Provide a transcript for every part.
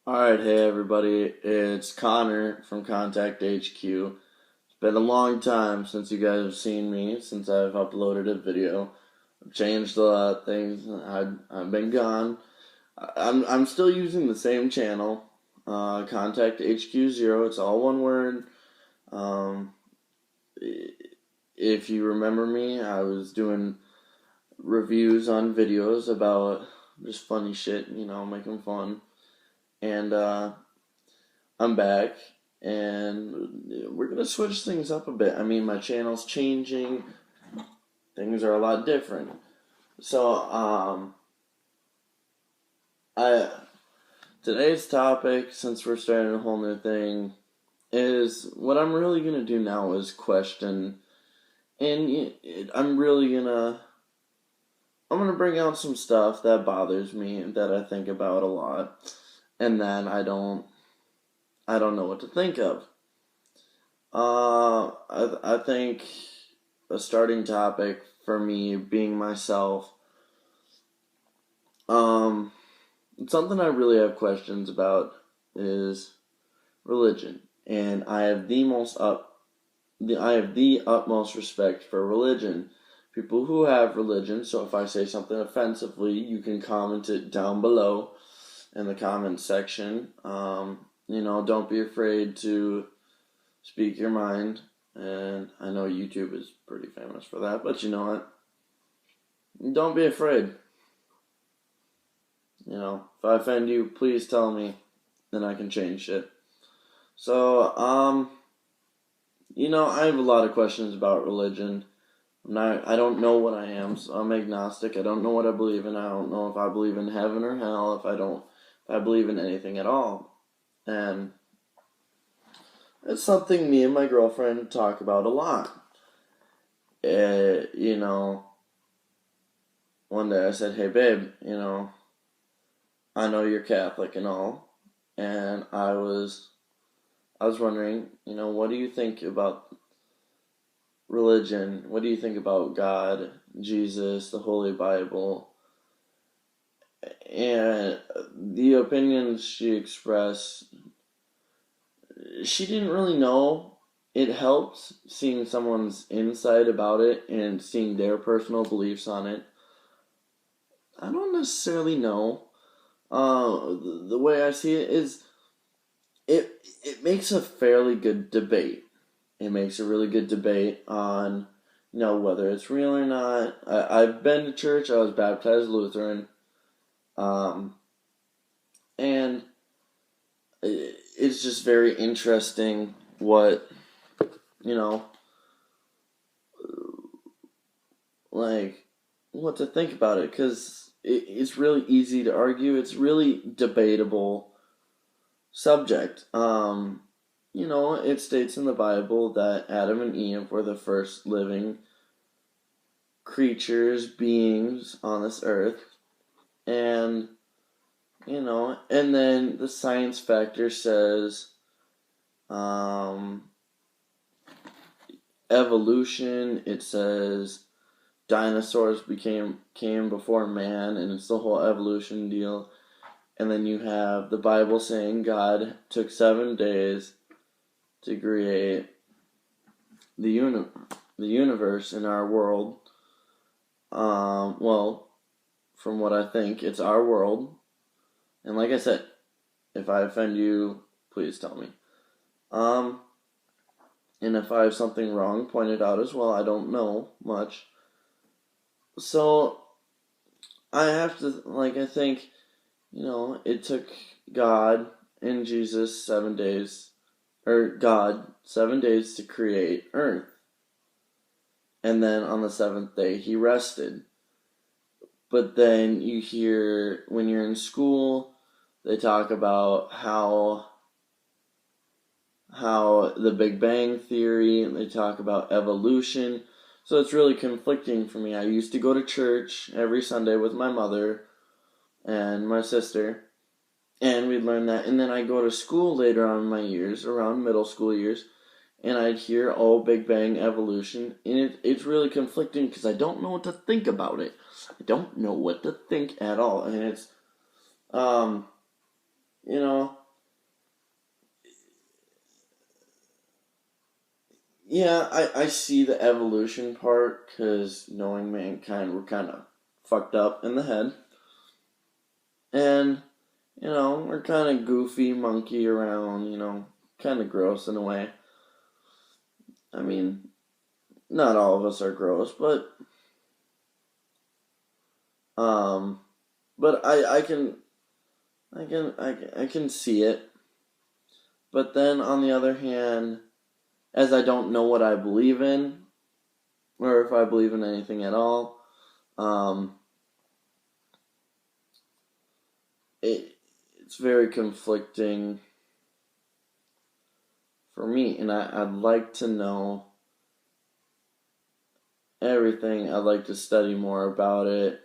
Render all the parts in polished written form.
Alright, hey everybody, it's Connor from Contact HQ. It's been a long time since you guys have seen me, since I've uploaded a video. I've changed a lot of things. I've been gone. I'm still using the same channel, Contact HQ0. It's all one word. Um, if you remember me, I was doing reviews on videos about just funny shit, making fun. And I'm back, and we're gonna switch things up a bit. I mean, my channel's changing. Things are a lot different. So, I today's topic, since we're starting a whole new thing, is what I'm really gonna do now is question, and I'm gonna bring out some stuff that bothers me that I think about a lot, and then I don't know what to think of. I think a starting topic for me being myself, um, something I really have questions about is religion, and I have the utmost respect for religion. People who have religion. So if I say something offensively, you can comment it down below in the comment section. Don't be afraid to speak your mind. And I know YouTube is pretty famous for that, but you know what? Don't be afraid. If I offend you, please tell me, then I can change it. So, I have a lot of questions about religion. I don't know what I am, so I'm agnostic. I don't know what I believe in. I don't know if I believe in heaven or hell, if I believe in anything at all. And it's something me and my girlfriend talk about a lot. One day I said, hey babe, I know you're Catholic and all, and I was wondering, what do you think about religion? What do you think about God, Jesus, the Holy Bible? And the opinions she expressed, she didn't really know. It helps seeing someone's insight about it and seeing their personal beliefs on it. I don't necessarily know. The way I see it is, it makes a fairly good debate. It makes a really good debate on, whether it's real or not. I've been to church. I was baptized Lutheran. And it's just very interesting what, what to think about it, because it's really easy to argue. It's really debatable subject. It states in the Bible that Adam and Eve were the first living creatures, beings on this earth, and and then the science factor says evolution. It says dinosaurs came before man, and it's the whole evolution deal. And then you have the Bible saying God took 7 days to create the universe in our world. Well, from what I think, it's our world. And like I said, if I offend you, please tell me. And if I have something wrong, point it out as well. I don't know much. So, I think, it took God and Jesus 7 days, or God 7 days to create Earth. And then on the seventh day, he rested. But then you hear, when you're in school, they talk about how the Big Bang Theory, and they talk about evolution. So it's really conflicting for me. I used to go to church every Sunday with my mother and my sister, and we'd learn that. And then I go to school later on in my years, around middle school years, and I'd hear, Big Bang evolution, and it's really conflicting because I don't know what to think about it. I don't know what to think at all, and it's, you know, yeah, I see the evolution part because knowing mankind, we're kind of fucked up in the head. And, we're kind of goofy, monkey around, kind of gross in a way. I mean, not all of us are gross, um, but I can see it. But then on the other hand, as I don't know what I believe in, or if I believe in anything at all, um, it's very conflicting for me, and I'd like to know everything. I'd like to study more about it.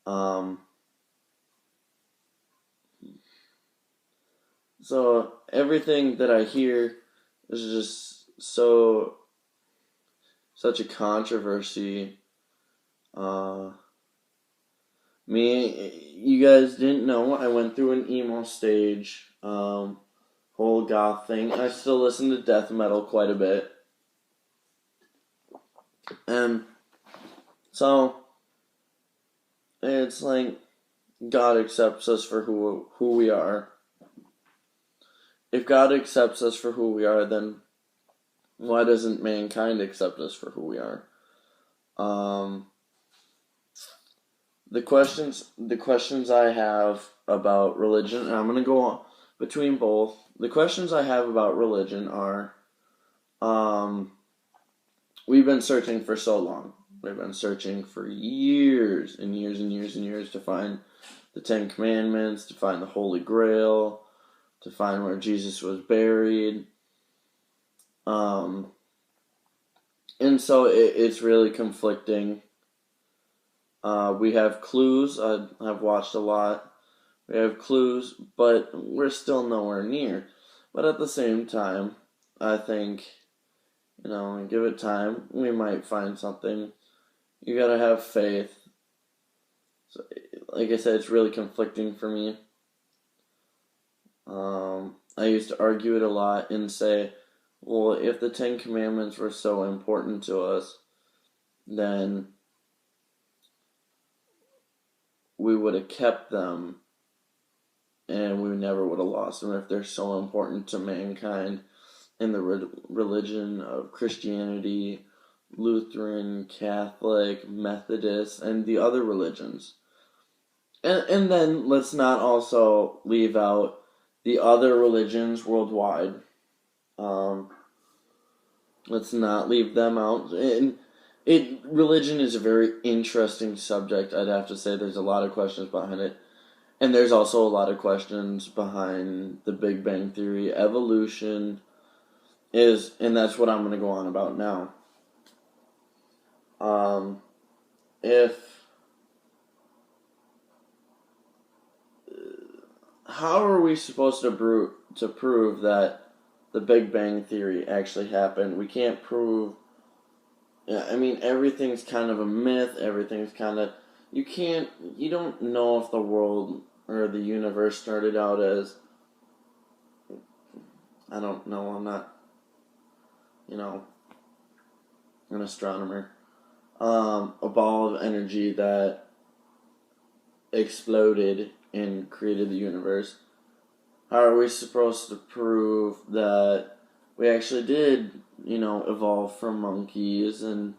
Um, so everything that I hear is just such a controversy. Uh, you guys didn't know, I went through an emo stage, whole goth thing. I still listen to death metal quite a bit. And so it's like God accepts us for who we are. If God accepts us for who we are, then why doesn't mankind accept us for who we are? Um, the questions I have about religion, and I'm gonna go on between both. The questions I have about religion are, um, we've been searching for so long. We've been searching for years and years and years and years to find the Ten Commandments, to find the Holy Grail, to find where Jesus was buried. And so it's really conflicting. We have clues. I've watched a lot. We have clues, but we're still nowhere near. But at the same time, I think, give it time. We might find something. You gotta have faith. So, like I said, it's really conflicting for me. I used to argue it a lot and say, well, if the Ten Commandments were so important to us, then we would have kept them and we never would have lost them if they're so important to mankind in the religion of Christianity, Lutheran, Catholic, Methodist, and the other religions. And then let's not also leave out the other religions worldwide. Let's not leave them out. And religion is a very interesting subject. I'd have to say there's a lot of questions behind it. And there's also a lot of questions behind the Big Bang Theory. Evolution and that's what I'm going to go on about now. How are we supposed to prove that the Big Bang Theory actually happened? We can't prove. I mean, everything's kind of a myth. Everything's kind of you don't know if the world or the universe started out as, I don't know, I'm not, an astronomer. A ball of energy that exploded and created the universe. How are we supposed to prove that we actually did, evolve from monkeys and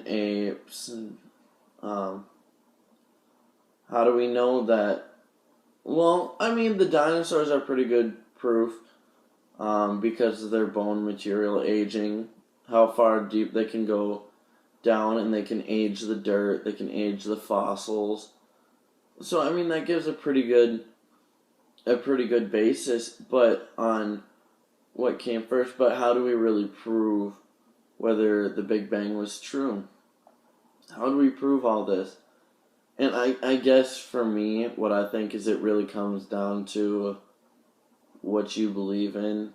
apes and how do we know that? Well, I mean, the dinosaurs are pretty good proof because of their bone material aging, how far deep they can go down, and they can age the dirt, they can age the fossils. So I mean that gives a pretty good basis, but on what came first. But how do we really prove whether the Big Bang was true? How do we prove all this? And I guess for me, what I think is it really comes down to what you believe in.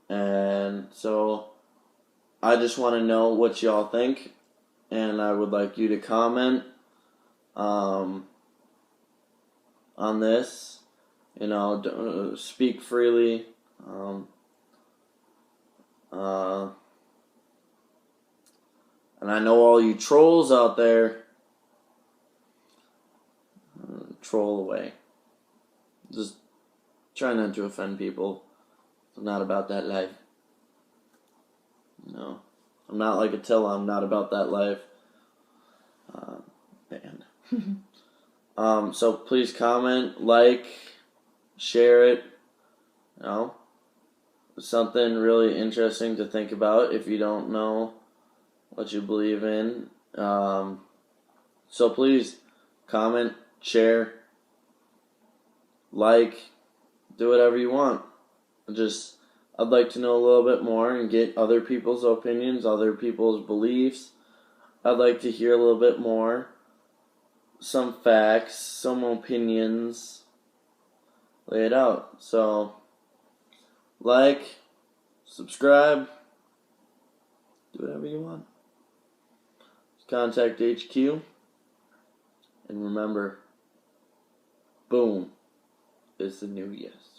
And so I just want to know what y'all think, and I would like you to comment. on this. Speak freely. And I know all you trolls out there, troll away. Just try not to offend people. I'm not about that life. I'm not like Attila. I'm not about that life. Band. So please comment, like, share it. Something really interesting to think about if you don't know what you believe in. So please comment, share, like, do whatever you want. I'd like to know a little bit more and get other people's opinions, other people's beliefs. I'd like to hear a little bit more. Some facts, some opinions. Lay it out. So, like, subscribe, do whatever you want. Contact HQ. And remember, boom is the new yes.